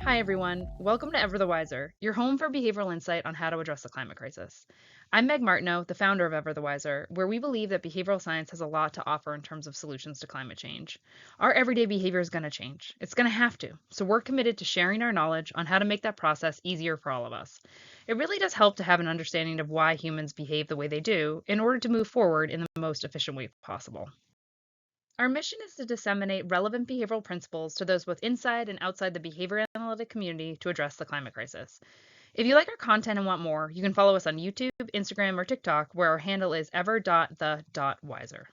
Hi, everyone. Welcome to Ever the Wiser, your home for behavioral insight on how to address the climate crisis. I'm Meg Martineau, the founder of Ever the Wiser, where we believe that behavioral science has a lot to offer in terms of solutions to climate change. Our everyday behavior is going to change. It's going to have to. So we're committed to sharing our knowledge on how to make that process easier for all of us. It really does help to have an understanding of why humans behave the way they do in order to move forward in the most efficient way possible. Our mission is to disseminate relevant behavioral principles to those both inside and outside the behavior analytic community to address the climate crisis. If you like our content and want more, you can follow us on YouTube, Instagram, or TikTok, where our handle is ever.the.wiser.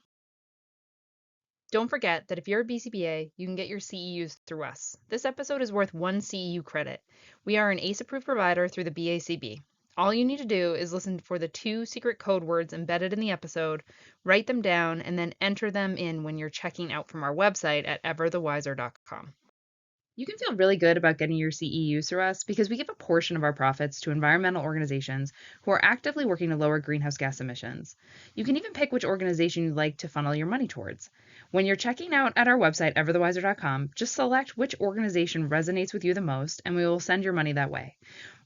Don't forget that if you're a BCBA, you can get your CEUs through us. This episode is worth 1 CEU credit. We are an ACE approved provider through the BACB. All you need to do is listen for the 2 secret code words embedded in the episode, write them down, and then enter them in when you're checking out from our website at everthewiser.com. You can feel really good about getting your CEUs through us because we give a portion of our profits to environmental organizations who are actively working to lower greenhouse gas emissions. You can even pick which organization you'd like to funnel your money towards. When you're checking out at our website, everthewiser.com, just select which organization resonates with you the most, and we will send your money that way.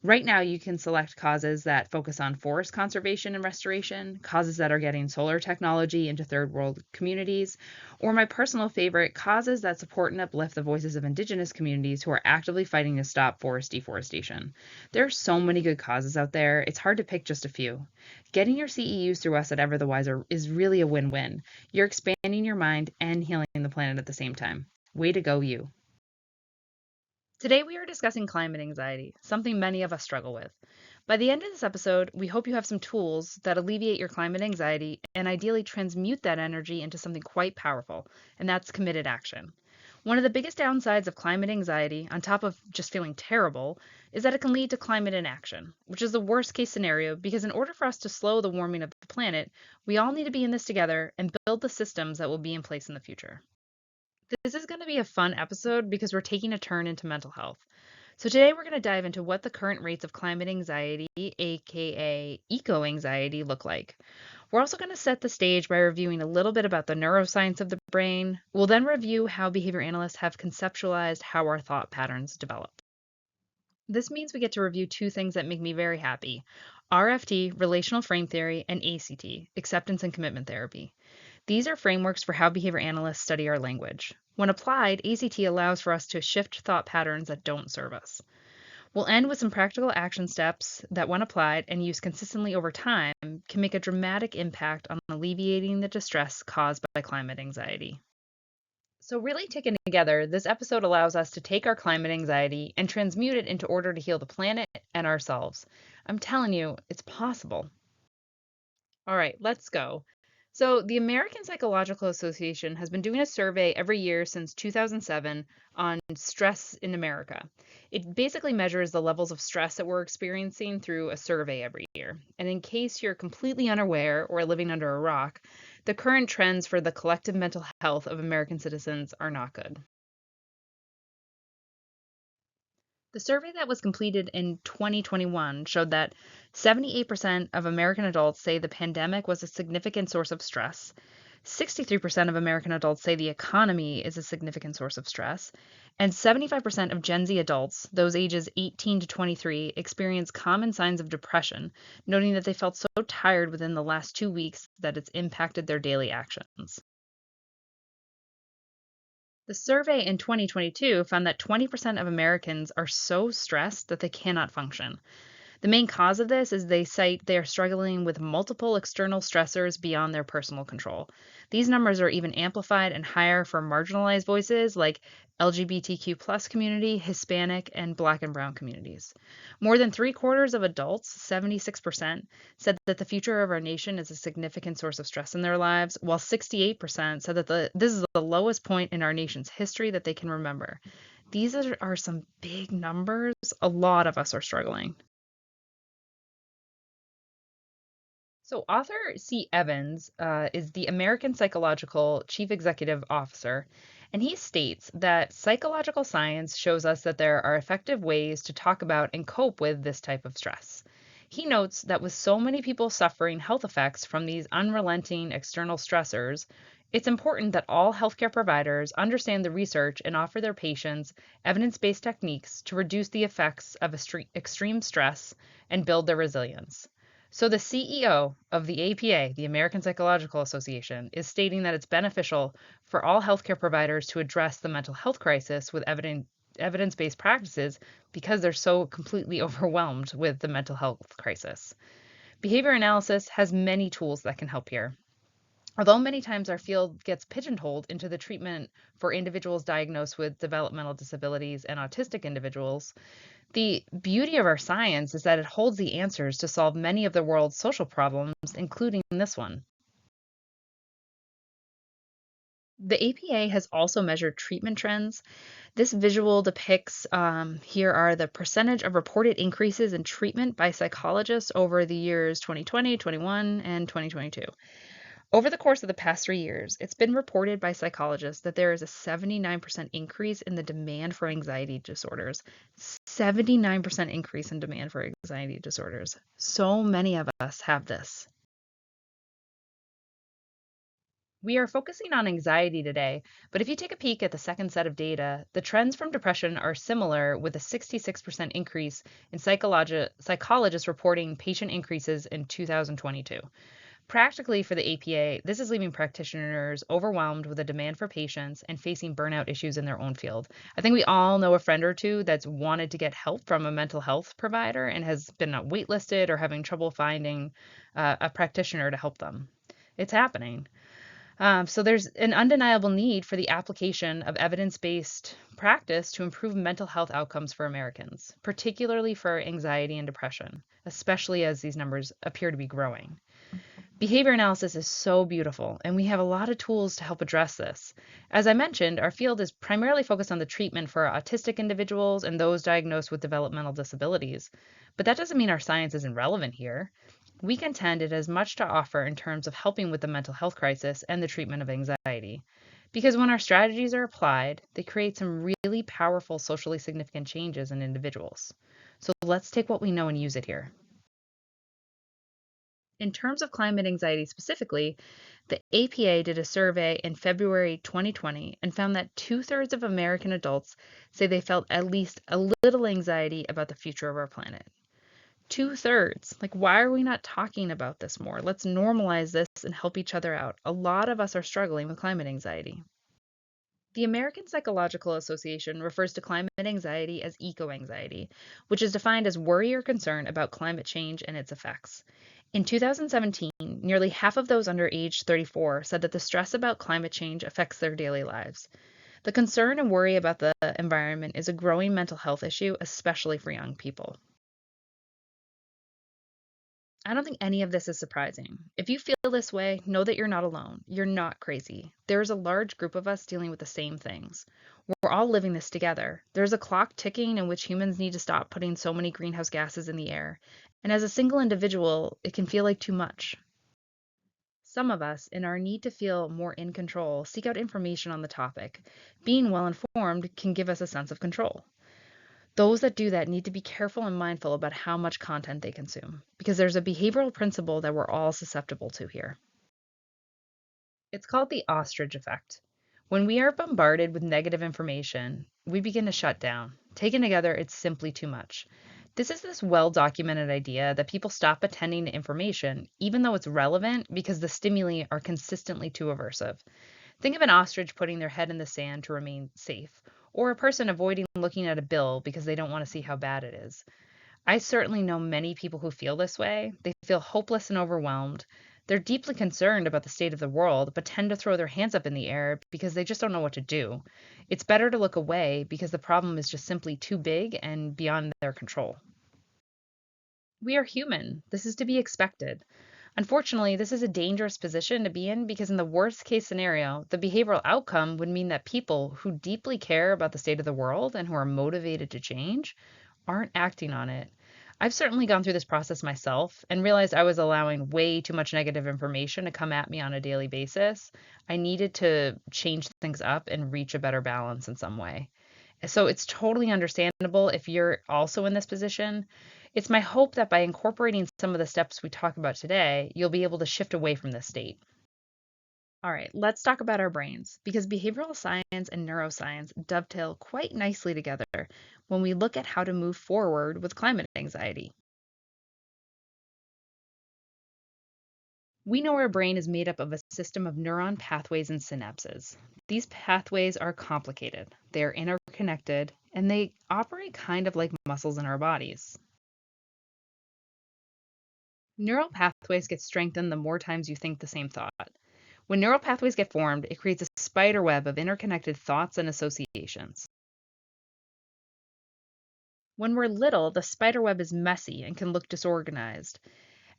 Right now, you can select causes that focus on forest conservation and restoration, causes that are getting solar technology into third world communities, or my personal favorite, causes that support and uplift the voices of Indigenous communities who are actively fighting to stop forest deforestation. There are so many good causes out there, it's hard to pick just a few. Getting your CEUs through us at Ever the Wiser is really a win-win. You're expanding your mind and healing the planet at the same time. Way to go, you. Today, we are discussing climate anxiety, something many of us struggle with. By the end of this episode, we hope you have some tools that alleviate your climate anxiety and ideally transmute that energy into something quite powerful, and that's committed action. One of the biggest downsides of climate anxiety, on top of just feeling terrible, is that it can lead to climate inaction, which is the worst case scenario because in order for us to slow the warming of the planet, we all need to be in this together and build the systems that will be in place in the future. This is going to be a fun episode because we're taking a turn into mental health. So today we're going to dive into what the current rates of climate anxiety, aka eco-anxiety, look like. We're also going to set the stage by reviewing a little bit about the neuroscience of the brain. We'll then review how behavior analysts have conceptualized how our thought patterns develop. This means we get to review 2 things that make me very happy: RFT, relational frame theory, and ACT, acceptance and commitment therapy. These are frameworks for how behavior analysts study our language. When applied, ACT allows for us to shift thought patterns that don't serve us. We'll end with some practical action steps that, when applied and used consistently over time, can make a dramatic impact on alleviating the distress caused by climate anxiety. So, really taken together, this episode allows us to take our climate anxiety and transmute it into order to heal the planet and ourselves. I'm telling you, it's possible. All right, let's go. So, the American Psychological Association has been doing a survey every year since 2007 on stress in America. It basically measures the levels of stress that we're experiencing through a survey every year. And in case you're completely unaware or living under a rock, the current trends for the collective mental health of American citizens are not good. The survey that was completed in 2021 showed that 78% of American adults say the pandemic was a significant source of stress. 63% of American adults say the economy is a significant source of stress. And 75% of Gen Z adults, those ages 18 to 23, experience common signs of depression, noting that they felt so tired within the last 2 weeks that it's impacted their daily actions. The survey in 2022 found that 20% of Americans are so stressed that they cannot function. The main cause of this is they cite they are struggling with multiple external stressors beyond their personal control. These numbers are even amplified and higher for marginalized voices like LGBTQ plus community, Hispanic, and Black and Brown communities. More than 3/4 of adults, 76%, said that the future of our nation is a significant source of stress in their lives, while 68% said that this is the lowest point in our nation's history that they can remember. These are some big numbers. A lot of us are struggling. So, author C. Evans is the American Psychological Chief Executive Officer, and he states that psychological science shows us that there are effective ways to talk about and cope with this type of stress. He notes that with so many people suffering health effects from these unrelenting external stressors, It's important that all healthcare providers understand the research and offer their patients evidence-based techniques to reduce the effects of extreme stress and build their resilience. So the CEO of the APA, the American Psychological Association, is stating that it's beneficial for all healthcare providers to address the mental health crisis with evidence-based practices because they're so completely overwhelmed with the mental health crisis. Behavior analysis has many tools that can help here. Although many times our field gets pigeonholed into the treatment for individuals diagnosed with developmental disabilities and autistic individuals, the beauty of our science is that it holds the answers to solve many of the world's social problems, including this one. The APA has also measured treatment trends. This visual depicts here are the percentage of reported increases in treatment by psychologists over the years 2020, 21, and 2022. Over the course of the past 3 years, it's been reported by psychologists that there is a 79% increase in the demand for anxiety disorders. 79% increase in demand for anxiety disorders. So many of us have this. We are focusing on anxiety today, but if you take a peek at the second set of data, the trends from depression are similar with a 66% increase in psychologists reporting patient increases in 2022. Practically for the APA, this is leaving practitioners overwhelmed with a demand for patients and facing burnout issues in their own field. I think we all know a friend or two that's wanted to get help from a mental health provider and has been waitlisted or having trouble finding a practitioner to help them. It's happening. So there's an undeniable need for the application of evidence-based practice to improve mental health outcomes for Americans, particularly for anxiety and depression, especially as these numbers appear to be growing. Behavior analysis is so beautiful, and we have a lot of tools to help address this. As I mentioned, our field is primarily focused on the treatment for autistic individuals and those diagnosed with developmental disabilities. But that doesn't mean our science isn't relevant here. We contend it has much to offer in terms of helping with the mental health crisis and the treatment of anxiety. Because when our strategies are applied, they create some really powerful socially significant changes in individuals. So let's take what we know and use it here. In terms of climate anxiety specifically, the APA did a survey in February 2020 and found that two-thirds of American adults say they felt at least a little anxiety about the future of our planet. Two-thirds. Like, why are we not talking about this more? Let's normalize this and help each other out. A lot of us are struggling with climate anxiety. The American Psychological Association refers to climate anxiety as eco-anxiety, which is defined as worry or concern about climate change and its effects. In 2017, nearly half of those under age 34 said that the stress about climate change affects their daily lives. The concern and worry about the environment is a growing mental health issue, especially for young people. I don't think any of this is surprising. If you feel this way, know that you're not alone. You're not crazy. There is a large group of us dealing with the same things. We're all living this together. There's a clock ticking in which humans need to stop putting so many greenhouse gases in the air. And as a single individual, it can feel like too much. Some of us, in our need to feel more in control, seek out information on the topic. Being well informed can give us a sense of control. Those that do that need to be careful and mindful about how much content they consume, because there's a behavioral principle that we're all susceptible to here. It's called the ostrich effect. When we are bombarded with negative information, we begin to shut down. Taken together, it's simply too much. This is this well documented idea that people stop attending to information, even though it's relevant, because the stimuli are consistently too aversive. Think of an ostrich putting their head in the sand to remain safe, or a person avoiding looking at a bill because they don't want to see how bad it is. I certainly know many people who feel this way. They feel hopeless and overwhelmed. They're deeply concerned about the state of the world, but tend to throw their hands up in the air because they just don't know what to do. It's better to look away because the problem is just simply too big and beyond their control. We are human. This is to be expected. Unfortunately, this is a dangerous position to be in because in the worst case scenario, the behavioral outcome would mean that people who deeply care about the state of the world and who are motivated to change aren't acting on it. I've certainly gone through this process myself and realized I was allowing way too much negative information to come at me on a daily basis. I needed to change things up and reach a better balance in some way. So it's totally understandable if you're also in this position. It's my hope that by incorporating some of the steps we talk about today, you'll be able to shift away from this state. All right, let's talk about our brains because behavioral science and neuroscience dovetail quite nicely together when we look at how to move forward with climate anxiety. We know our brain is made up of a system of neuron pathways and synapses. These pathways are complicated, they are interconnected, and they operate kind of like muscles in our bodies. Neural pathways get strengthened the more times you think the same thought. When neural pathways get formed, it creates a spider web of interconnected thoughts and associations. When we're little, the spider web is messy and can look disorganized.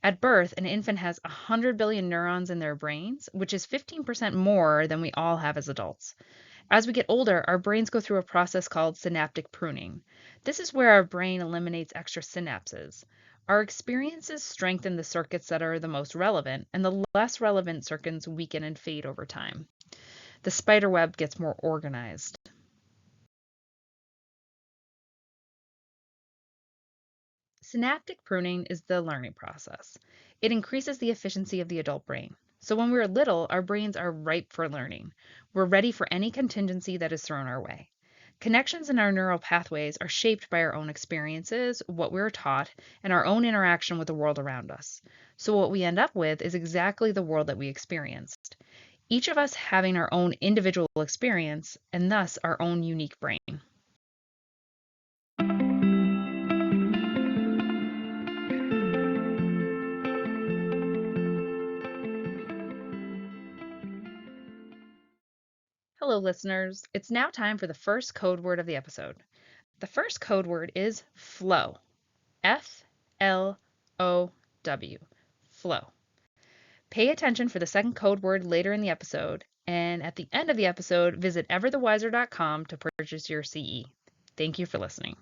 At birth, an infant has 100 billion neurons in their brains, which is 15% more than we all have as adults. As we get older, our brains go through a process called synaptic pruning. This is where our brain eliminates extra synapses. Our experiences strengthen the circuits that are the most relevant, and the less relevant circuits weaken and fade over time. The spider web gets more organized. Synaptic pruning is the learning process. It increases the efficiency of the adult brain. So when we're little, our brains are ripe for learning. We're ready for any contingency that is thrown our way. Connections in our neural pathways are shaped by our own experiences, what we're taught, and our own interaction with the world around us. So what we end up with is exactly the world that we experienced. Each of us having our own individual experience and thus our own unique brain. Hello, listeners. It's now time for the first code word of the episode. The first code word is flow. FLOW. Flow. Pay attention for the second code word later in the episode, and at the end of the episode, visit everthewiser.com to purchase your CE. Thank you for listening.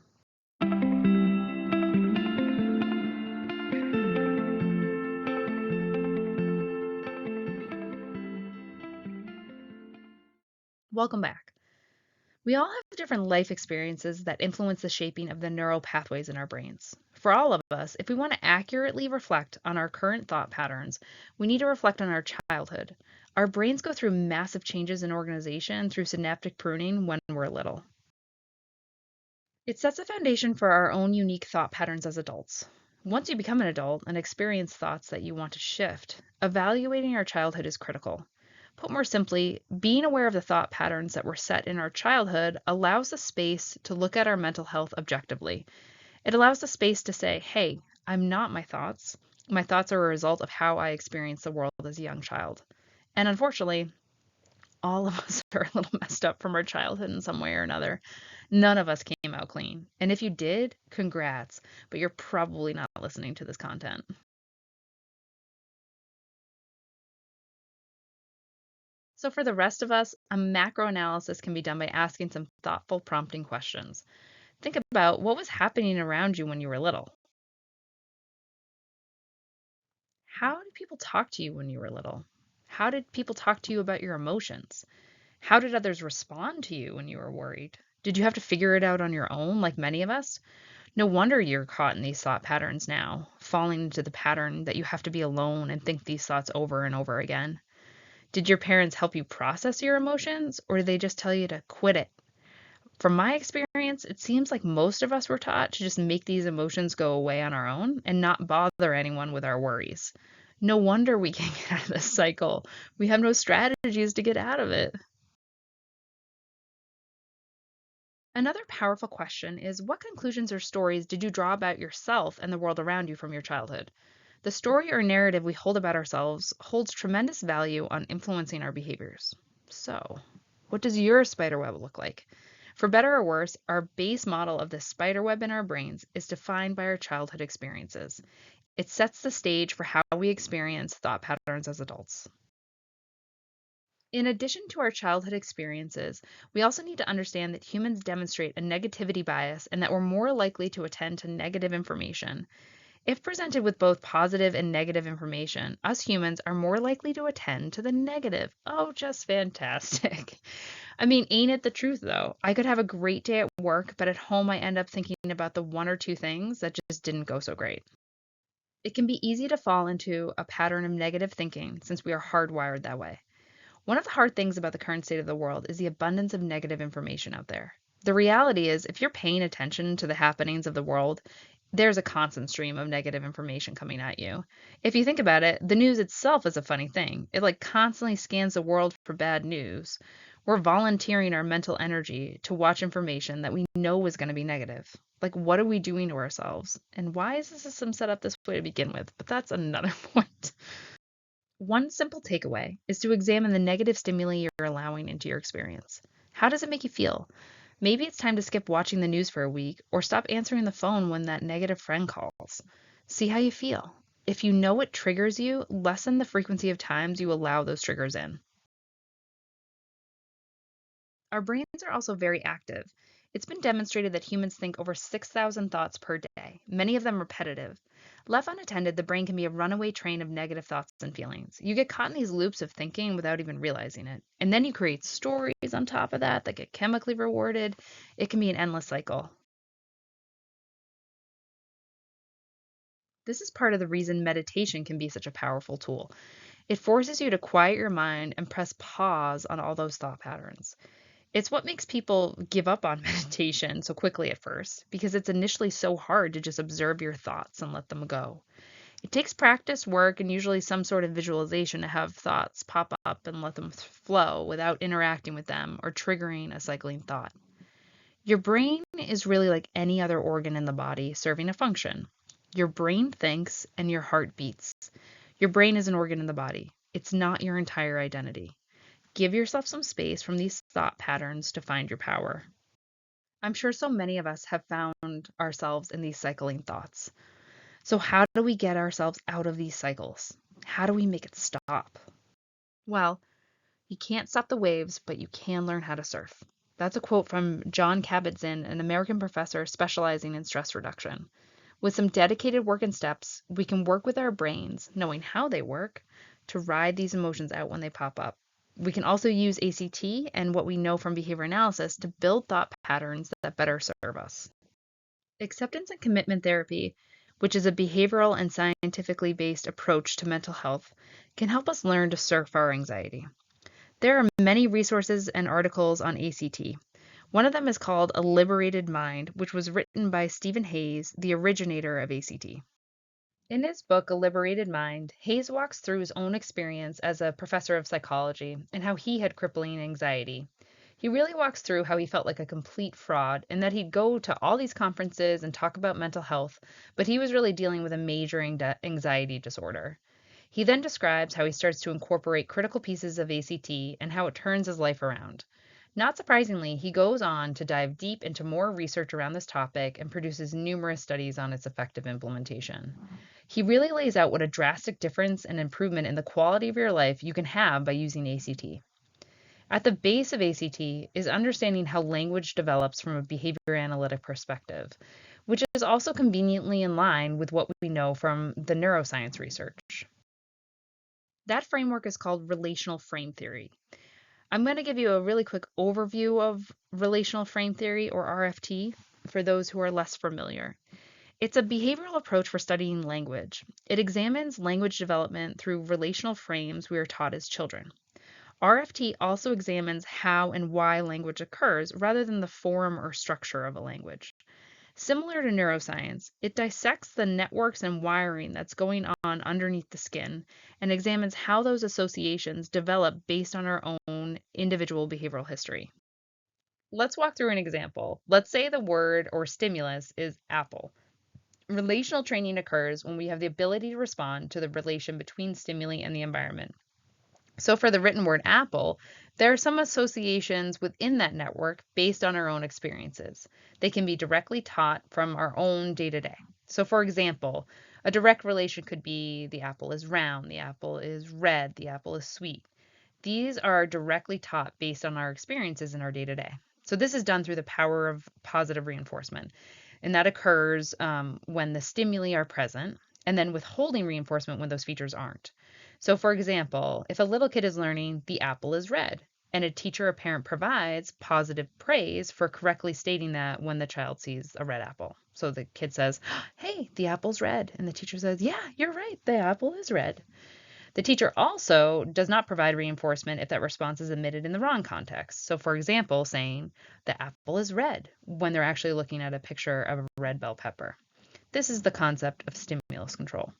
Welcome back. We all have different life experiences that influence the shaping of the neural pathways in our brains. For all of us, if we want to accurately reflect on our current thought patterns, we need to reflect on our childhood. Our brains go through massive changes in organization through synaptic pruning when we're little. It sets a foundation for our own unique thought patterns as adults. Once you become an adult and experience thoughts that you want to shift, evaluating our childhood is critical. Put more simply, being aware of the thought patterns that were set in our childhood allows the space to look at our mental health objectively. It allows the space to say, hey, I'm not my thoughts. My thoughts are a result of how I experienced the world as a young child. And unfortunately, all of us are a little messed up from our childhood in some way or another. None of us came out clean. And if you did, congrats, but you're probably not listening to this content. So, for the rest of us, a macro analysis can be done by asking some thoughtful, prompting questions. Think about what was happening around you when you were little. How did people talk to you when you were little? How did people talk to you about your emotions? How did others respond to you when you were worried? Did you have to figure it out on your own, like many of us? No wonder you're caught in these thought patterns now, falling into the pattern that you have to be alone and think these thoughts over and over again. Did your parents help you process your emotions, or did they just tell you to quit it? From my experience, it seems like most of us were taught to just make these emotions go away on our own and not bother anyone with our worries. No wonder we can't get out of this cycle. We have no strategies to get out of it. Another powerful question is what conclusions or stories did you draw about yourself and the world around you from your childhood? The story or narrative we hold about ourselves holds tremendous value on influencing our behaviors. So, what does your spider web look like? For better or worse, our base model of the spider web in our brains is defined by our childhood experiences. It sets the stage for how we experience thought patterns as adults. In addition to our childhood experiences, we also need to understand that humans demonstrate a negativity bias and that we're more likely to attend to negative information. If presented with both positive and negative information, us humans are more likely to attend to the negative. Oh, just fantastic. I mean, ain't it the truth though? I could have a great day at work, but at home I end up thinking about the one or two things that just didn't go so great. It can be easy to fall into a pattern of negative thinking since we are hardwired that way. One of the hard things about the current state of the world is the abundance of negative information out there. The reality is, if you're paying attention to the happenings of the world, there's a constant stream of negative information coming at you. If you think about it, the news itself is a funny thing. It like constantly scans the world for bad news. We're volunteering our mental energy to watch information that we know is going to be negative. Like, what are we doing to ourselves? And why is the system set up this way to begin with? But that's another point. One simple takeaway is to examine the negative stimuli you're allowing into your experience. How does it make you feel? Maybe it's time to skip watching the news for a week or stop answering the phone when that negative friend calls. See how you feel. If you know what triggers you, lessen the frequency of times you allow those triggers in. Our brains are also very active. It's been demonstrated that humans think over 6,000 thoughts per day, many of them repetitive. Left unattended, the brain can be a runaway train of negative thoughts and feelings. You get caught in these loops of thinking without even realizing it. And then you create stories on top of that get chemically rewarded. It can be an endless cycle. This is part of the reason meditation can be such a powerful tool. It forces you to quiet your mind and press pause on all those thought patterns. It's what makes people give up on meditation so quickly at first, because it's initially so hard to just observe your thoughts and let them go. It takes practice, work, and usually some sort of visualization to have thoughts pop up and let them flow without interacting with them or triggering a cycling thought. Your brain is really like any other organ in the body serving a function. Your brain thinks and your heart beats. Your brain is an organ in the body. It's not your entire identity. Give yourself some space from these thought patterns to find your power. I'm sure so many of us have found ourselves in these cycling thoughts. So, how do we get ourselves out of these cycles? How do we make it stop? Well, you can't stop the waves, but you can learn how to surf. That's a quote from John Kabat-Zinn, an American professor specializing in stress reduction. With some dedicated work and steps, we can work with our brains, knowing how they work, to ride these emotions out when they pop up. We can also use ACT and what we know from behavior analysis to build thought patterns that better serve us. Acceptance and commitment therapy, which is a behavioral and scientifically based approach to mental health, can help us learn to surf our anxiety. There are many resources and articles on ACT. One of them is called A Liberated Mind, which was written by Stephen Hayes, the originator of ACT. In his book, A Liberated Mind, Hayes walks through his own experience as a professor of psychology and how he had crippling anxiety. He really walks through how he felt like a complete fraud and that he'd go to all these conferences and talk about mental health, but he was really dealing with a major anxiety disorder. He then describes how he starts to incorporate critical pieces of ACT and how it turns his life around. Not surprisingly, he goes on to dive deep into more research around this topic and produces numerous studies on its effective implementation. He really lays out what a drastic difference and improvement in the quality of your life you can have by using ACT. At the base of ACT is understanding how language develops from a behavior analytic perspective, which is also conveniently in line with what we know from the neuroscience research. That framework is called relational frame theory. I'm going to give you a really quick overview of relational frame theory, or RFT, for those who are less familiar. It's a behavioral approach for studying language. It examines language development through relational frames we are taught as children. RFT also examines how and why language occurs rather than the form or structure of a language. Similar to neuroscience, it dissects the networks and wiring that's going on underneath the skin and examines how those associations develop based on our own individual behavioral history. Let's walk through an example. Let's say the word or stimulus is apple. Relational training occurs when we have the ability to respond to the relation between stimuli and the environment. So for the written word apple, there are some associations within that network based on our own experiences. They can be directly taught from our own day to day. So for example, a direct relation could be the apple is round, the apple is red, the apple is sweet. These are directly taught based on our experiences in our day to day. So this is done through the power of positive reinforcement. And that occurs when the stimuli are present, and then withholding reinforcement when those features aren't. So for example, if a little kid is learning the apple is red, and a teacher or parent provides positive praise for correctly stating that when the child sees a red apple. So the kid says, "Hey, the apple's red." And the teacher says, "Yeah, you're right, the apple is red." The teacher also does not provide reinforcement if that response is emitted in the wrong context. So, for example, saying the apple is red when they're actually looking at a picture of a red bell pepper. This is the concept of stimulus control.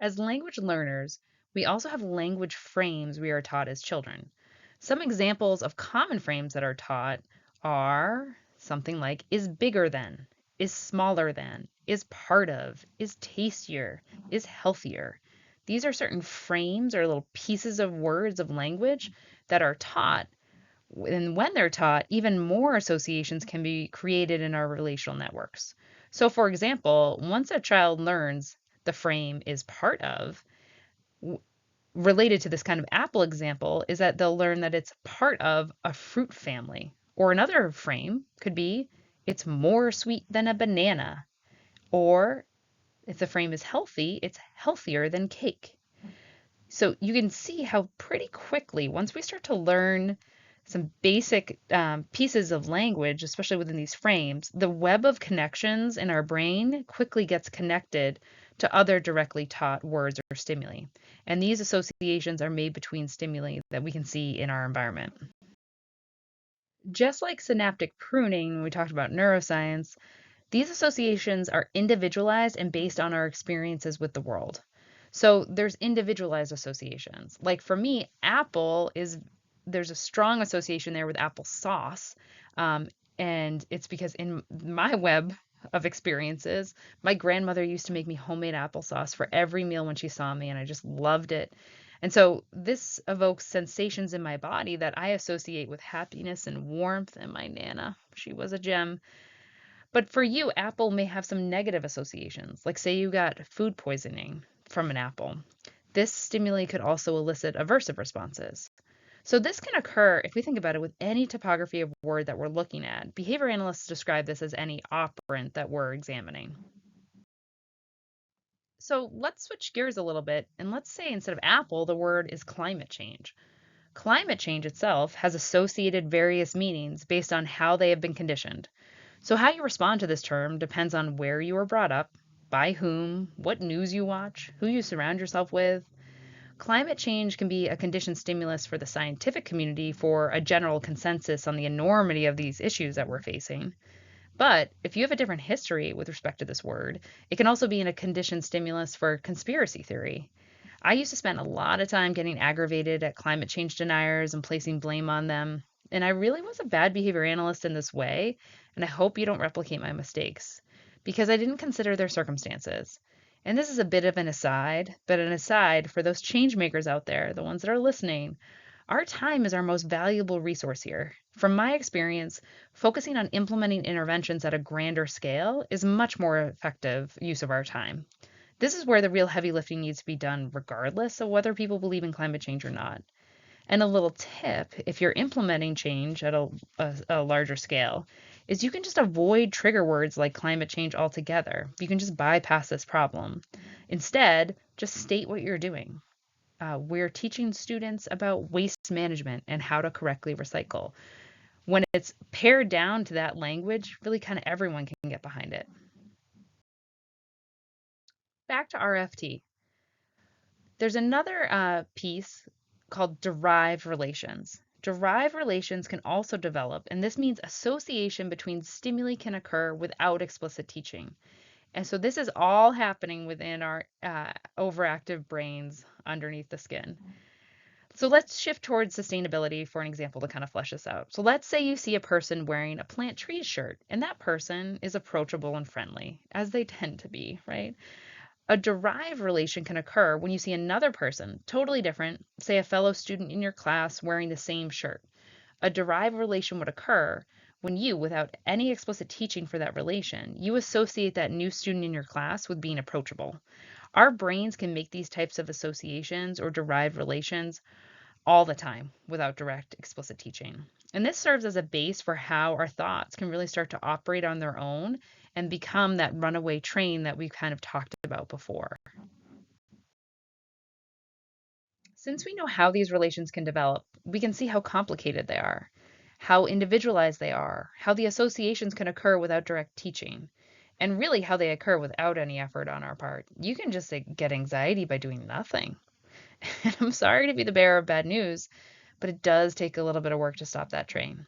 As language learners, we also have language frames we are taught as children. Some examples of common frames that are taught are something like is bigger than, is smaller than, is part of, is tastier, is healthier. These are certain frames or little pieces of words of language that are taught. And when they're taught, even more associations can be created in our relational networks. So, for example, once a child learns the frame is part of, related to this kind of apple example, is that they'll learn that it's part of a fruit family. Or another frame could be it's more sweet than a banana. Or if the frame is healthy, it's healthier than cake. So you can see how pretty quickly, once we start to learn some basic pieces of language, especially within these frames, the web of connections in our brain quickly gets connected to other directly taught words or stimuli. And these associations are made between stimuli that we can see in our environment. Just like synaptic pruning, when we talked about neuroscience, these associations are individualized and based on our experiences with the world. So there's individualized associations. Like for me, there's a strong association there with applesauce. And it's because in my web of experiences, my grandmother used to make me homemade applesauce for every meal when she saw me, and I just loved it. And so this evokes sensations in my body that I associate with happiness and warmth, and my Nana, she was a gem. But for you, apple may have some negative associations, like say you got food poisoning from an apple. This stimuli could also elicit aversive responses. So this can occur if we think about it with any topography of word that we're looking at. Behavior analysts describe this as any operant that we're examining. So let's switch gears a little bit and let's say instead of apple, the word is climate change. Climate change itself has associated various meanings based on how they have been conditioned. So how you respond to this term depends on where you were brought up, by whom, what news you watch, who you surround yourself with. Climate change can be a conditioned stimulus for the scientific community for a general consensus on the enormity of these issues that we're facing. But if you have a different history with respect to this word, it can also be in a conditioned stimulus for conspiracy theory. I used to spend a lot of time getting aggravated at climate change deniers and placing blame on them. And I really was a bad behavior analyst in this way, and I hope you don't replicate my mistakes because I didn't consider their circumstances. And this is a bit of an aside, but an aside for those change makers out there, the ones that are listening. Our time is our most valuable resource here. From my experience, focusing on implementing interventions at a grander scale is much more effective use of our time. This is where the real heavy lifting needs to be done, regardless of whether people believe in climate change or not. And a little tip, if you're implementing change at a larger scale, is you can just avoid trigger words like climate change altogether. You can just bypass this problem. Instead, just state what you're doing. We're teaching students about waste management and how to correctly recycle. When it's pared down to that language, really kind of everyone can get behind it. Back to RFT. There's another piece called derived relations. Derived relations can also develop, and this means association between stimuli can occur without explicit teaching. And so this is all happening within our overactive brains underneath the skin. So let's shift towards sustainability for an example to kind of flesh this out. So let's say you see a person wearing a plant trees shirt, and that person is approachable and friendly, as they tend to be, right? A derived relation can occur when you see another person, totally different, say a fellow student in your class wearing the same shirt. A derived relation would occur when you, without any explicit teaching for that relation, you associate that new student in your class with being approachable. Our brains can make these types of associations or derived relations all the time without direct explicit teaching. And this serves as a base for how our thoughts can really start to operate on their own and become that runaway train that we've kind of talked about before. Since we know how these relations can develop, we can see how complicated they are, how individualized they are, how the associations can occur without direct teaching. and really how they occur without any effort on our part. You can just get anxiety by doing nothing. And I'm sorry to be the bearer of bad news, but it does take a little bit of work to stop that train.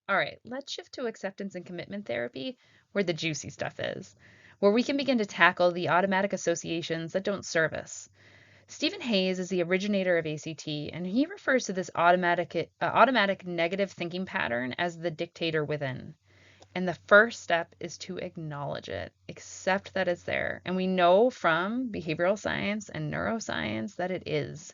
All right, let's shift to acceptance and commitment therapy, where the juicy stuff is, where we can begin to tackle the automatic associations that don't serve us. Stephen Hayes is the originator of ACT, and he refers to this automatic negative thinking pattern as the dictator within. And the first step is to acknowledge it, accept that it's there. And we know from behavioral science and neuroscience that it is.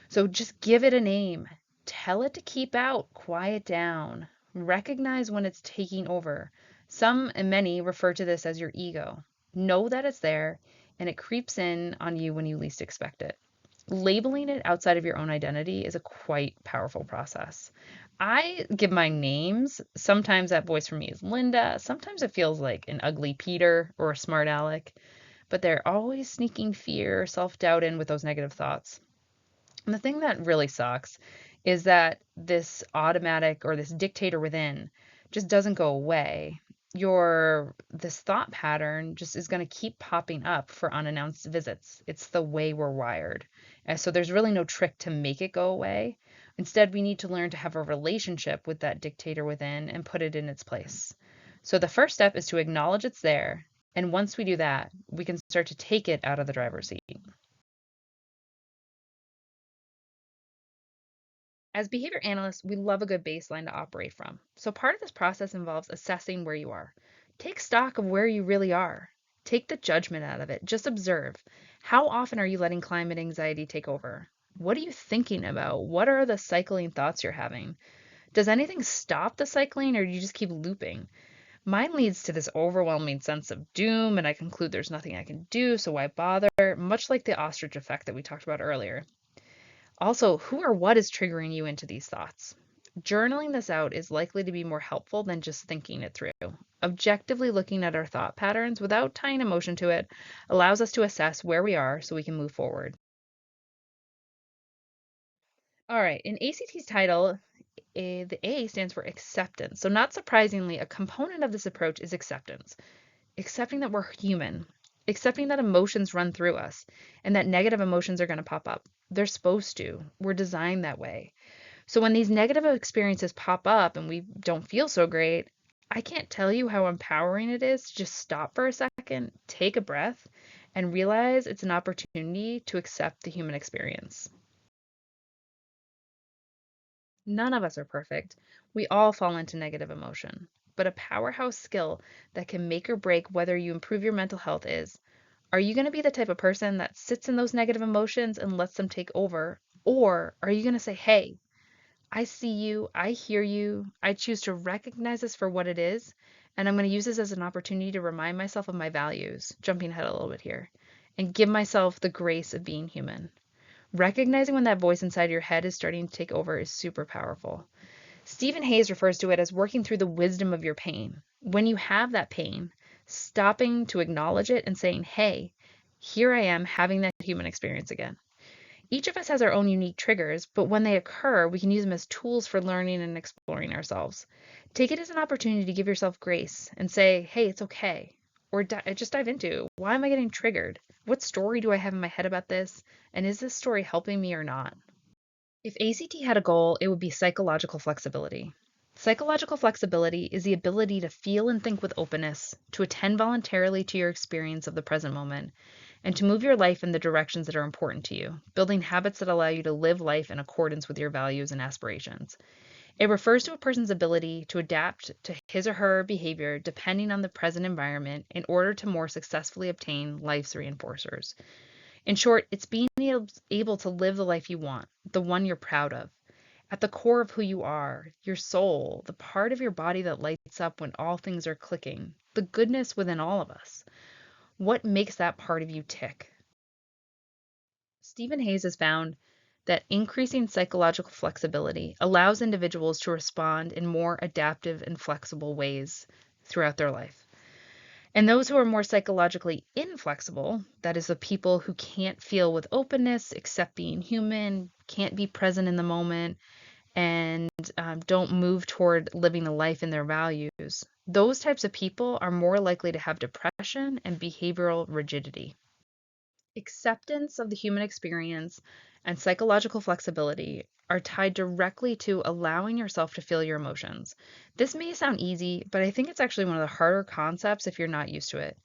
So just give it a name. Tell it to keep out, quiet down. Recognize when it's taking over. Some and many refer to this as your ego. Know that it's there and it creeps in on you when you least expect it. Labeling it outside of your own identity is a quite powerful process. I give mine names. Sometimes that voice for me is Linda. Sometimes it feels like an ugly Peter or a smart aleck, but they're always sneaking fear, self-doubt in with those negative thoughts. And the thing that really sucks is that this automatic or this dictator within just doesn't go away. This thought pattern just is going to keep popping up for unannounced visits. It's the way we're wired. And so there's really no trick to make it go away. Instead, we need to learn to have a relationship with that dictator within and put it in its place. So the first step is to acknowledge it's there. And once we do that, we can start to take it out of the driver's seat. As behavior analysts, we love a good baseline to operate from. So part of this process involves assessing where you are. Take stock of where you really are. Take the judgment out of it. Just observe. How often are you letting climate anxiety take over? What are you thinking about? What are the cycling thoughts you're having? Does anything stop the cycling or do you just keep looping? Mine leads to this overwhelming sense of doom, and I conclude there's nothing I can do, so why bother? Much like the ostrich effect that we talked about earlier. Also, who or what is triggering you into these thoughts? Journaling this out is likely to be more helpful than just thinking it through. Objectively looking at our thought patterns without tying emotion to it allows us to assess where we are so we can move forward. All right, in ACT's title, the A stands for acceptance. So, not surprisingly, a component of this approach is acceptance. Accepting that we're human, accepting that emotions run through us, and that negative emotions are going to pop up. They're supposed to. We're designed that way. So when these negative experiences pop up and we don't feel so great, I can't tell you how empowering it is to just stop for a second, take a breath, and realize it's an opportunity to accept the human experience. None of us are perfect. We all fall into negative emotion. But a powerhouse skill that can make or break whether you improve your mental health is, are you going to be the type of person that sits in those negative emotions and lets them take over? Or are you going to say, hey, I see you, I hear you, I choose to recognize this for what it is, and I'm going to use this as an opportunity to remind myself of my values, jumping ahead a little bit here, and give myself the grace of being human. Recognizing when that voice inside your head is starting to take over is super powerful. Stephen Hayes refers to it as working through the wisdom of your pain. When you have that pain, stopping to acknowledge it and saying, hey, here I am having that human experience again. Each of us has our own unique triggers, but when they occur, we can use them as tools for learning and exploring ourselves. Take it as an opportunity to give yourself grace and say, hey, it's okay. Or just dive into, why am I getting triggered? What story do I have in my head about this? And is this story helping me or not? If ACT had a goal, it would be psychological flexibility. Psychological flexibility is the ability to feel and think with openness, to attend voluntarily to your experience of the present moment, and to move your life in the directions that are important to you, building habits that allow you to live life in accordance with your values and aspirations. It refers to a person's ability to adapt to his or her behavior depending on the present environment in order to more successfully obtain life's reinforcers. In short, it's being able to live the life you want, the one you're proud of. At the core of who you are, your soul, the part of your body that lights up when all things are clicking, the goodness within all of us. What makes that part of you tick? Stephen Hayes has found that increasing psychological flexibility allows individuals to respond in more adaptive and flexible ways throughout their life. And those who are more psychologically inflexible, that is, the people who can't feel with openness, accept being human, can't be present in the moment, and don't move toward living a life in their values, those types of people are more likely to have depression and behavioral rigidity. Acceptance of the human experience and psychological flexibility are tied directly to allowing yourself to feel your emotions. This may sound easy, but I think it's actually one of the harder concepts if you're not used to it.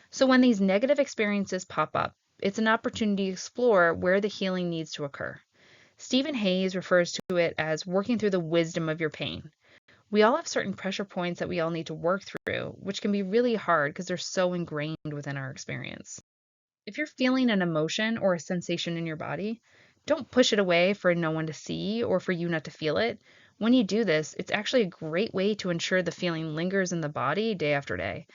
So, when these negative experiences pop up, it's an opportunity to explore where the healing needs to occur. Stephen Hayes refers to it as working through the wisdom of your pain. We all have certain pressure points that we all need to work through, which can be really hard because they're so ingrained within our experience. If you're feeling an emotion or a sensation in your body, don't push it away for no one to see or for you not to feel it. When you do this, it's actually a great way to ensure the feeling lingers in the body day after day.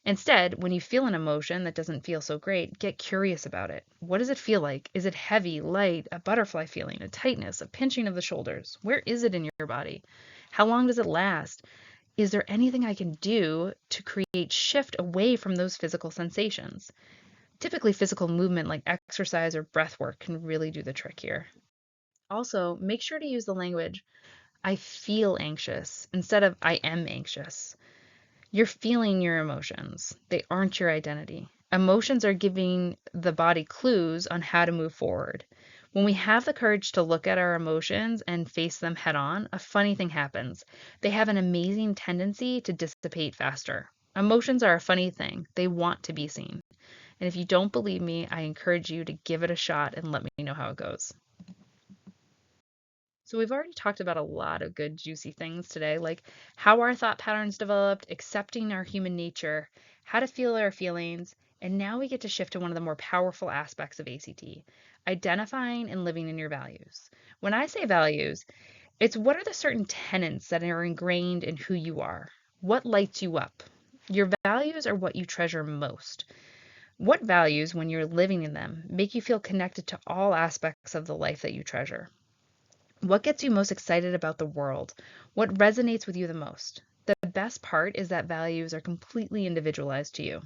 Instead, when you feel an emotion that doesn't feel so great, get curious about it. What does it feel like? Is it heavy, light, a butterfly feeling, a tightness, a pinching of the shoulders? Where is it in your body? How long does it last? Is there anything I can do to create shift away from those physical sensations? Typically, physical movement like exercise or breath work can really do the trick here. Also, make sure to use the language, I feel anxious, instead of I am anxious. You're feeling your emotions, they aren't your identity. Emotions are giving the body clues on how to move forward. When we have the courage to look at our emotions and face them head on, a funny thing happens. They have an amazing tendency to dissipate faster. Emotions are a funny thing, they want to be seen. And if you don't believe me, I encourage you to give it a shot and let me know how it goes. So, we've already talked about a lot of good, juicy things today, like how our thought patterns developed, accepting our human nature, how to feel our feelings, and now we get to shift to one of the more powerful aspects of ACT, identifying and living in your values. When I say values, it's what are the certain tenets that are ingrained in who you are? What lights you up? Your values are what you treasure most. What values, when you're living in them, make you feel connected to all aspects of the life that you treasure? What gets you most excited about the world? What resonates with you the most? The best part is that values are completely individualized to you.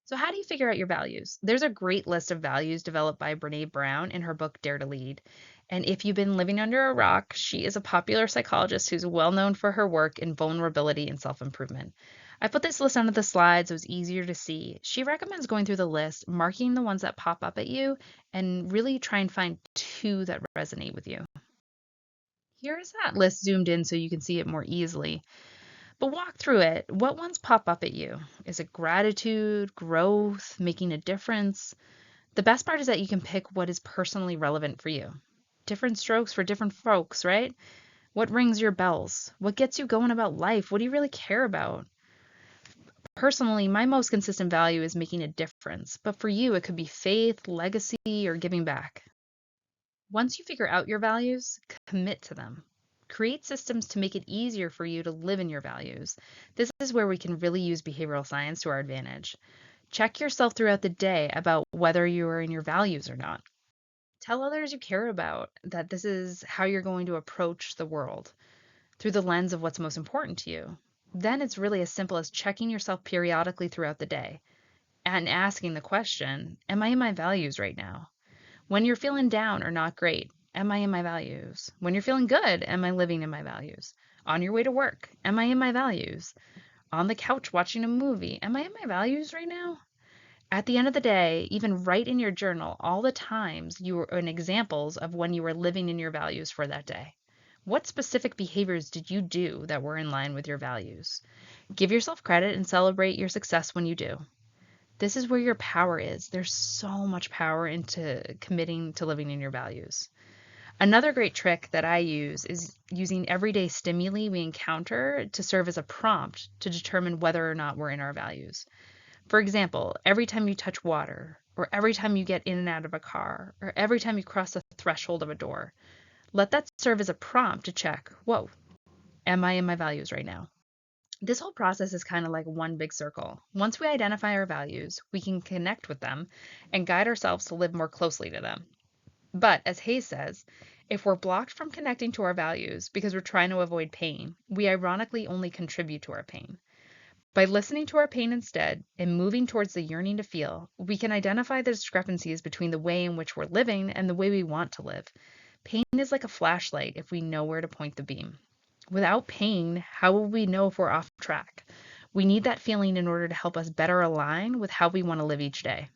So, how do you figure out your values? There's a great list of values developed by Brene Brown in her book Dare to Lead. And if you've been living under a rock, she is a popular psychologist who's well known for her work in vulnerability and self improvement. I put this list under the slide so it's easier to see. She recommends going through the list, marking the ones that pop up at you, and really try and find two that resonate with you. Here's that list zoomed in so you can see it more easily. But walk through it. What ones pop up at you? Is it gratitude, growth, making a difference? The best part is that you can pick what is personally relevant for you. Different strokes for different folks, right? What rings your bells? What gets you going about life? What do you really care about? Personally, my most consistent value is making a difference, but for you, it could be faith, legacy, or giving back. Once you figure out your values, commit to them. Create systems to make it easier for you to live in your values. This is where we can really use behavioral science to our advantage. Check yourself throughout the day about whether you are in your values or not. Tell others you care about that this is how you're going to approach the world through the lens of what's most important to you. Then it's really as simple as checking yourself periodically throughout the day and asking the question, am I in my values right now? When you're feeling down or not great, am I in my values? When you're feeling good, am I living in my values? On your way to work, am I in my values? On the couch watching a movie, am I in my values right now? At the end of the day, even write in your journal all the times you were and examples of when you were living in your values for that day. What specific behaviors did you do that were in line with your values? Give yourself credit and celebrate your success when you do. This is where your power is. There's so much power into committing to living in your values. Another great trick that I use is using everyday stimuli we encounter to serve as a prompt to determine whether or not we're in our values. For example, every time you touch water, or every time you get in and out of a car, or every time you cross the threshold of a door, let that serve as a prompt to check, whoa, am I in my values right now? This whole process is kind of like one big circle. Once we identify our values, we can connect with them and guide ourselves to live more closely to them. But as Hayes says, if we're blocked from connecting to our values because we're trying to avoid pain, we ironically only contribute to our pain. By listening to our pain instead and moving towards the yearning to feel, we can identify the discrepancies between the way in which we're living and the way we want to live. Pain is like a flashlight if we know where to point the beam. Without pain, how will we know if we're off track? We need that feeling in order to help us better align with how we want to live each day.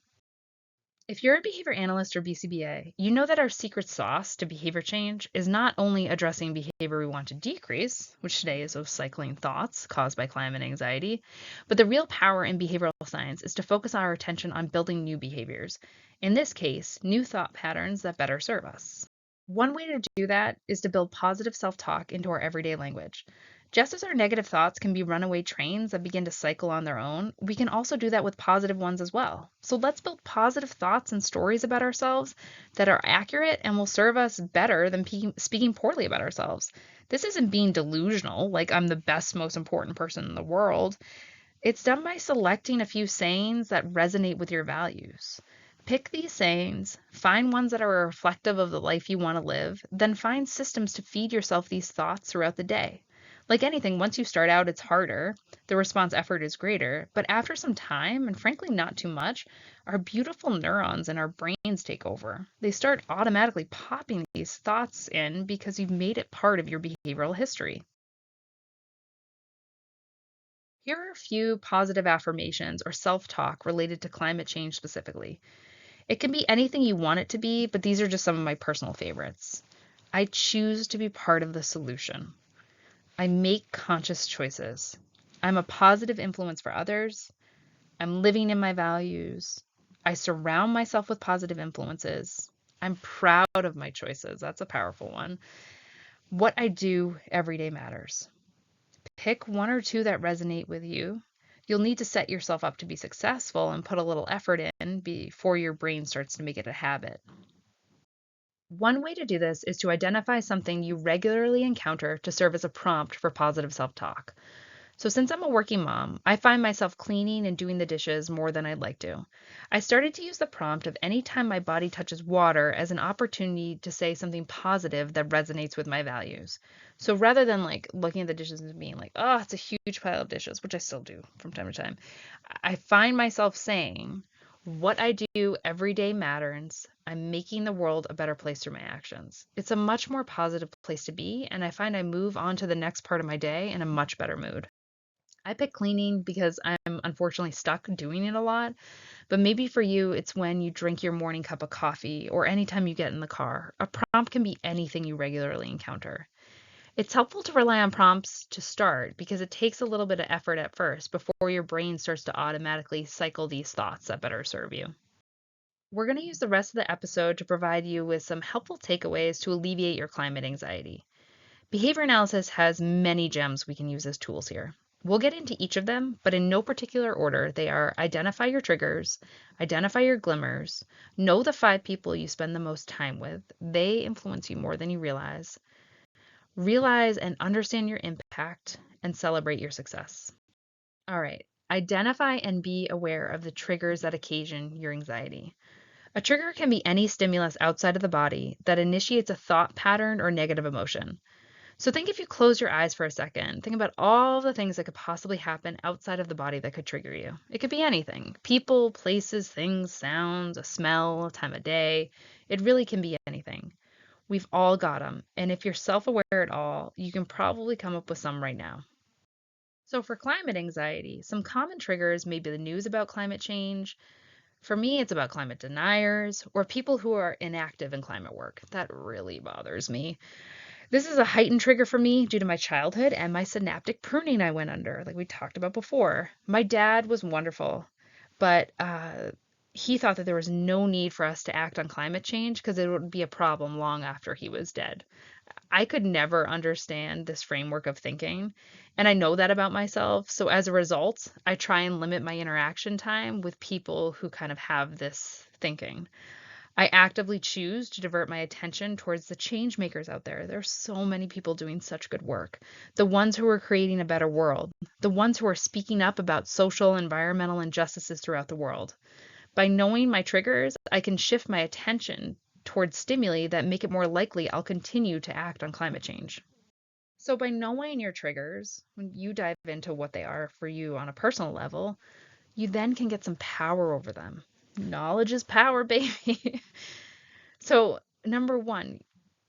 If you're a behavior analyst or BCBA, you know that our secret sauce to behavior change is not only addressing behavior we want to decrease, which today is those cycling thoughts caused by climate anxiety, but the real power in behavioral science is to focus our attention on building new behaviors. In this case, new thought patterns that better serve us. One way to do that is to build positive self talk into our everyday language. Just as our negative thoughts can be runaway trains that begin to cycle on their own, we can also do that with positive ones as well. So let's build positive thoughts and stories about ourselves that are accurate and will serve us better than speaking poorly about ourselves. This isn't being delusional, like I'm the best, most important person in the world. It's done by selecting a few sayings that resonate with your values. Pick these sayings, find ones that are reflective of the life you want to live, then find systems to feed yourself these thoughts throughout the day. Like anything, once you start out, it's harder, the response effort is greater, but after some time, and frankly, not too much, our beautiful neurons in our brains take over. They start automatically popping these thoughts in because you've made it part of your behavioral history. Here are a few positive affirmations or self talk related to climate change specifically. It can be anything you want it to be, but these are just some of my personal favorites. I choose to be part of the solution. I make conscious choices. I'm a positive influence for others. I'm living in my values. I surround myself with positive influences. I'm proud of my choices. That's a powerful one. What I do every day matters. Pick one or two that resonate with you. You'll need to set yourself up to be successful and put a little effort in before your brain starts to make it a habit. One way to do this is to identify something you regularly encounter to serve as a prompt for positive self talk. So, since I'm a working mom, I find myself cleaning and doing the dishes more than I'd like to. I started to use the prompt of any time my body touches water as an opportunity to say something positive that resonates with my values. So, rather than like looking at the dishes and being like, oh, it's a huge pile of dishes, which I still do from time to time, I find myself saying, what I do every day matters. I'm making the world a better place through my actions. It's a much more positive place to be, and I find I move on to the next part of my day in a much better mood. I pick cleaning because I'm unfortunately stuck doing it a lot, but maybe for you, it's when you drink your morning cup of coffee or anytime you get in the car. A prompt can be anything you regularly encounter. It's helpful to rely on prompts to start because it takes a little bit of effort at first before your brain starts to automatically cycle these thoughts that better serve you. We're going to use the rest of the episode to provide you with some helpful takeaways to alleviate your climate anxiety. Behavior analysis has many gems we can use as tools here. We'll get into each of them, but in no particular order. They are identify your triggers, identify your glimmers, know the 5 people you spend the most time with. They influence you more than you realize and understand your impact, and celebrate your success. All right, identify and be aware of the triggers that occasion your anxiety. A trigger can be any stimulus outside of the body that initiates a thought pattern or negative emotion. So think if you close your eyes for a second, think about all the things that could possibly happen outside of the body that could trigger you. It could be anything: people, places, things, sounds, a smell, a time of day. It really can be anything. We've all got them. And if you're self aware at all, you can probably come up with some right now. So, for climate anxiety, some common triggers may be the news about climate change. For me, it's about climate deniers or people who are inactive in climate work. That really bothers me. This is a heightened trigger for me due to my childhood and my synaptic pruning I went under, like we talked about before. My dad was wonderful, but he thought that there was no need for us to act on climate change because it would be a problem long after he was dead. I could never understand this framework of thinking, and I know that about myself. So as a result, I try and limit my interaction time with people who kind of have this thinking. I actively choose to divert my attention towards the change makers out there. There are so many people doing such good work. The ones who are creating a better world, the ones who are speaking up about social, environmental injustices throughout the world. By knowing my triggers, I can shift my attention towards stimuli that make it more likely I'll continue to act on climate change. So, by knowing your triggers, when you dive into what they are for you on a personal level, you then can get some power over them. Knowledge is power, baby. So, number one,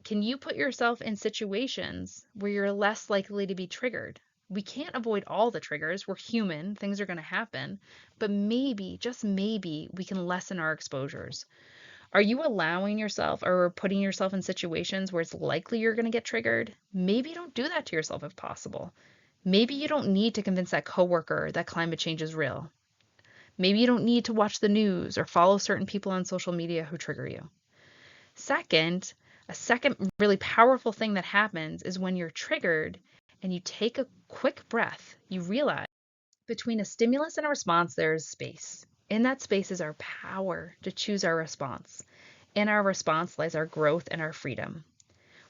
Can you put yourself in situations where you're less likely to be triggered? We can't avoid all the triggers. We're human, things are going to happen, but maybe, just maybe, we can lessen our exposures. Are you allowing yourself or putting yourself in situations where it's likely you're going to get triggered? Maybe don't do that to yourself if possible. Maybe you don't need to convince that coworker that climate change is real. Maybe you don't need to watch the news or follow certain people on social media who trigger you. A second really powerful thing that happens is when you're triggered and you take a quick breath, you realize between a stimulus and a response, there is space. In that space is our power to choose our response. In our response lies our growth and our freedom.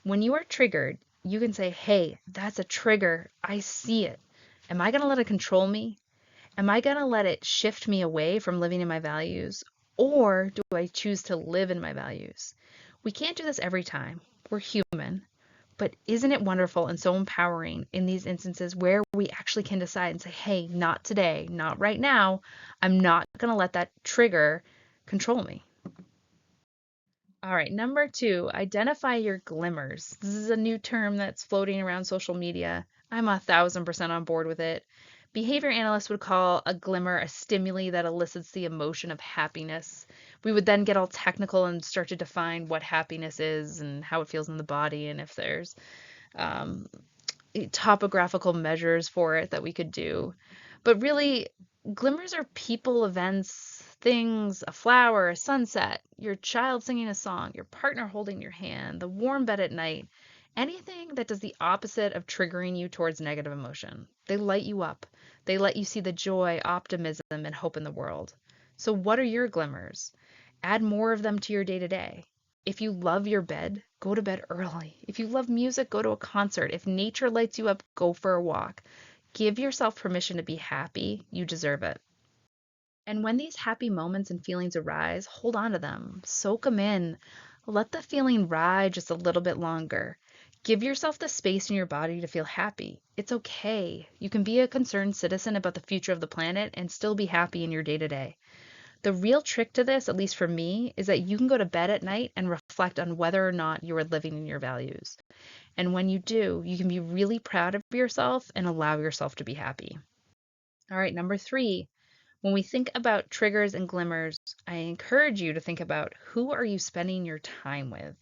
When you are triggered, you can say, hey, that's a trigger. I see it. Am I going to let it control me? Am I going to let it shift me away from living in my values? Or do I choose to live in my values? We can't do this every time. We're human. But isn't it wonderful and so empowering in these instances where we actually can decide and say, hey, not today, not right now. I'm not going to let that trigger control me. All right, number 2, identify your glimmers. This is a new term that's floating around social media. I'm 1,000% on board with it. Behavior analysts would call a glimmer a stimuli that elicits the emotion of happiness. We would then get all technical and start to define what happiness is and how it feels in the body, and if there's um, topographical measures for it that we could do. But really, glimmers are people, events, things, a flower, a sunset, your child singing a song, your partner holding your hand, the warm bed at night, anything that does the opposite of triggering you towards negative emotion. They light you up. They let you see the joy, optimism, and hope in the world. So, what are your glimmers? Add more of them to your day to day. If you love your bed, go to bed early. If you love music, go to a concert. If nature lights you up, go for a walk. Give yourself permission to be happy. You deserve it. And when these happy moments and feelings arise, hold on to them. Soak them in. Let the feeling ride just a little bit longer. Give yourself the space in your body to feel happy. It's okay. You can be a concerned citizen about the future of the planet and still be happy in your day to day. The real trick to this, at least for me, is that you can go to bed at night and reflect on whether or not you are living in your values. And when you do, you can be really proud of yourself and allow yourself to be happy. All right, number 3, when we think about triggers and glimmers, I encourage you to think about who are you spending your time with?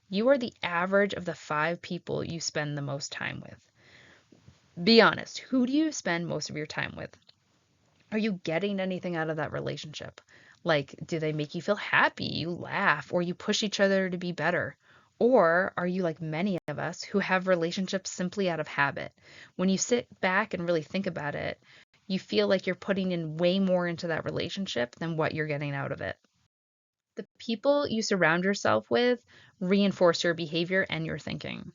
You are the average of the 5 people you spend the most time with. Be honest, who do you spend most of your time with? Are you getting anything out of that relationship? Like, do they make you feel happy, you laugh, or you push each other to be better? Or are you like many of us who have relationships simply out of habit? When you sit back and really think about it, you feel like you're putting in way more into that relationship than what you're getting out of it. The people you surround yourself with reinforce your behavior and your thinking.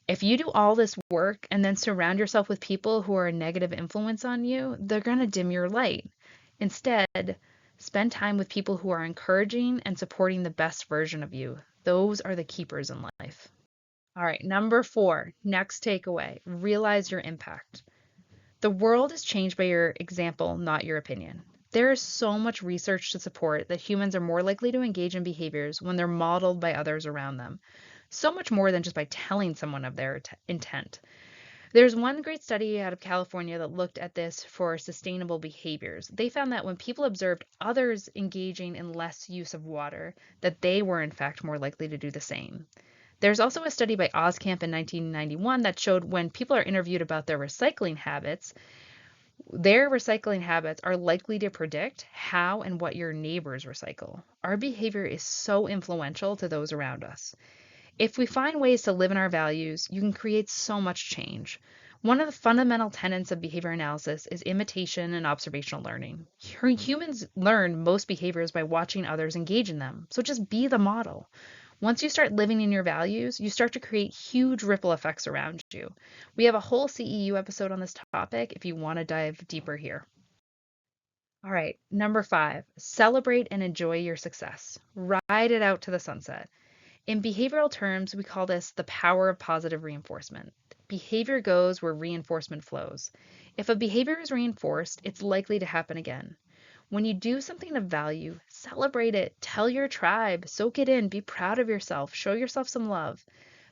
If you do all this work and then surround yourself with people who are a negative influence on you, they're going to dim your light. Instead, spend time with people who are encouraging and supporting the best version of you. Those are the keepers in life. All right, number 4, next takeaway, realize your impact. The world is changed by your example, not your opinion. There is so much research to support that humans are more likely to engage in behaviors when they're modeled by others around them. So much more than just by telling someone of their intent. There's one great study out of California that looked at this for sustainable behaviors. They found that when people observed others engaging in less use of water, that they were in fact more likely to do the same. There's also a study by Oskamp in 1991 that showed when people are interviewed about their recycling habits are likely to predict how and what your neighbors recycle. Our behavior is so influential to those around us. If we find ways to live in our values, you can create so much change. One of the fundamental tenets of behavior analysis is imitation and observational learning. Humans learn most behaviors by watching others engage in them, so just be the model. Once you start living in your values, you start to create huge ripple effects around you. We have a whole CEU episode on this topic if you want to dive deeper here. All right, number 5, celebrate and enjoy your success. Ride it out to the sunset. In behavioral terms, we call this the power of positive reinforcement. Behavior goes where reinforcement flows. If a behavior is reinforced, it's likely to happen again. When you do something of value, celebrate it, tell your tribe, soak it in, be proud of yourself, show yourself some love.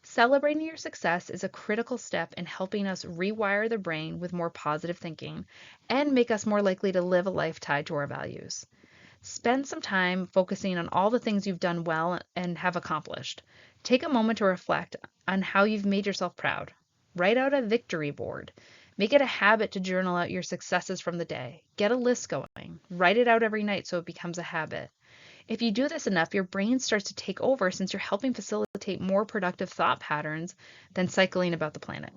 Celebrating your success is a critical step in helping us rewire the brain with more positive thinking and make us more likely to live a life tied to our values. Spend some time focusing on all the things you've done well and have accomplished. Take a moment to reflect on how you've made yourself proud. Write out a victory board. Make it a habit to journal out your successes from the day. Get a list going. Write it out every night so it becomes a habit. If you do this enough, your brain starts to take over since you're helping facilitate more productive thought patterns than cycling about the planet.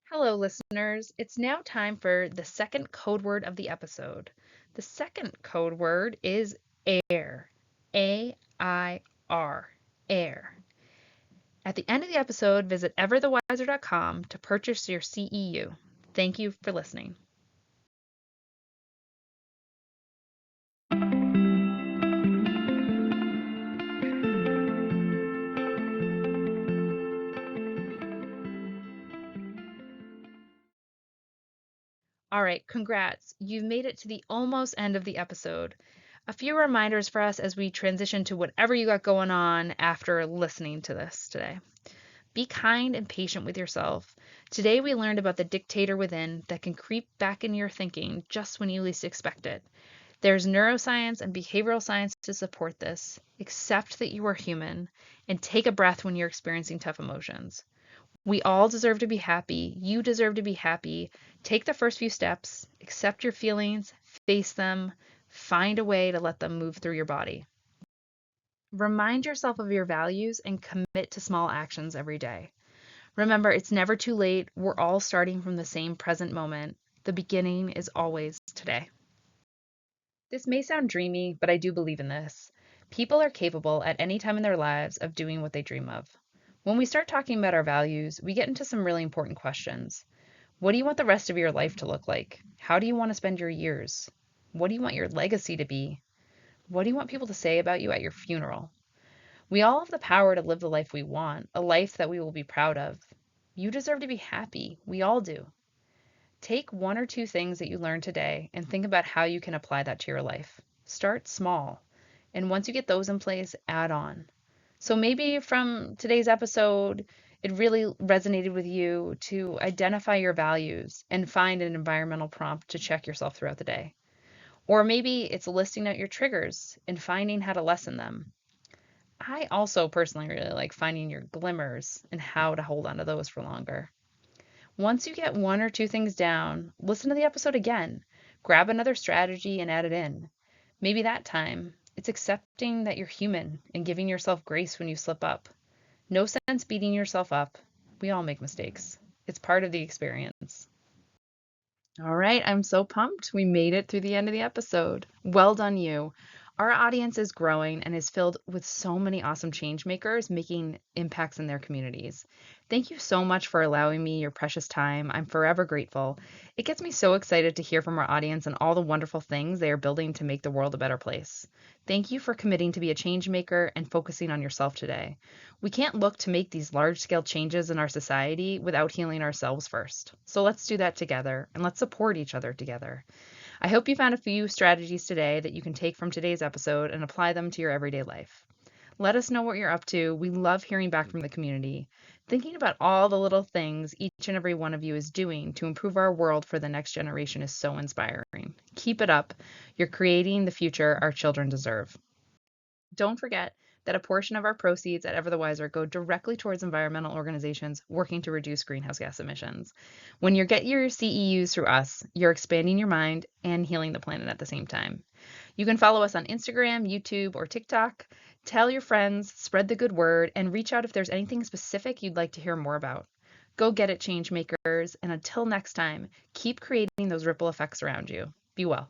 Hello, listeners. It's now time for the second code word of the episode. The second code word is air. A-I-R. Air. At the end of the episode, visit everthewiser.com to purchase your CEU. Thank you for listening. All right, congrats. You've made it to the almost end of the episode. A few reminders for us as we transition to whatever you got going on after listening to this today. Be kind and patient with yourself. Today we learned about the dictator within that can creep back in your thinking just when you least expect it. There's neuroscience and behavioral science to support this. Accept that you are human and take a breath when you're experiencing tough emotions. We all deserve to be happy. You deserve to be happy. Take the first few steps, accept your feelings, face them, find a way to let them move through your body. Remind yourself of your values and commit to small actions every day. Remember, it's never too late. We're all starting from the same present moment. The beginning is always today. This may sound dreamy, but I do believe in this. People are capable at any time in their lives of doing what they dream of. When we start talking about our values, we get into some really important questions. What do you want the rest of your life to look like? How do you want to spend your years? What do you want your legacy to be? What do you want people to say about you at your funeral? We all have the power to live the life we want, a life that we will be proud of. You deserve to be happy. We all do. Take one or two things that you learned today and think about how you can apply that to your life. Start small. And once you get those in place, add on. So maybe from today's episode, it really resonated with you to identify your values and find an environmental prompt to check yourself throughout the day. Or maybe it's listing out your triggers and finding how to lessen them. I also personally really like finding your glimmers and how to hold on to those for longer. Once you get one or two things down, listen to the episode again. Grab another strategy and add it in. Maybe that time, it's accepting that you're human and giving yourself grace when you slip up. No sense beating yourself up. We all make mistakes. It's part of the experience. All right, I'm so pumped. We made it through the end of the episode. Well done, you. Our audience is growing and is filled with so many awesome change makers making impacts in their communities. Thank you so much for allowing me your precious time. I'm forever grateful. It gets me so excited to hear from our audience and all the wonderful things they are building to make the world a better place. Thank you for committing to be a change maker and focusing on yourself today. We can't look to make these large-scale changes in our society without healing ourselves first. So let's do that together and let's support each other together. I hope you found a few strategies today that you can take from today's episode and apply them to your everyday life. Let us know what you're up to. We love hearing back from the community. Thinking about all the little things each and every one of you is doing to improve our world for the next generation is so inspiring. Keep it up. You're creating the future our children deserve. Don't forget that a portion of our proceeds at Ever the Wiser go directly towards environmental organizations working to reduce greenhouse gas emissions. When you get your CEUs through us, you're expanding your mind and healing the planet at the same time. You can follow us on Instagram, YouTube, or TikTok. Tell your friends, spread the good word, and reach out if there's anything specific you'd like to hear more about. Go get it, change makers, and until next time, keep creating those ripple effects around you. Be well.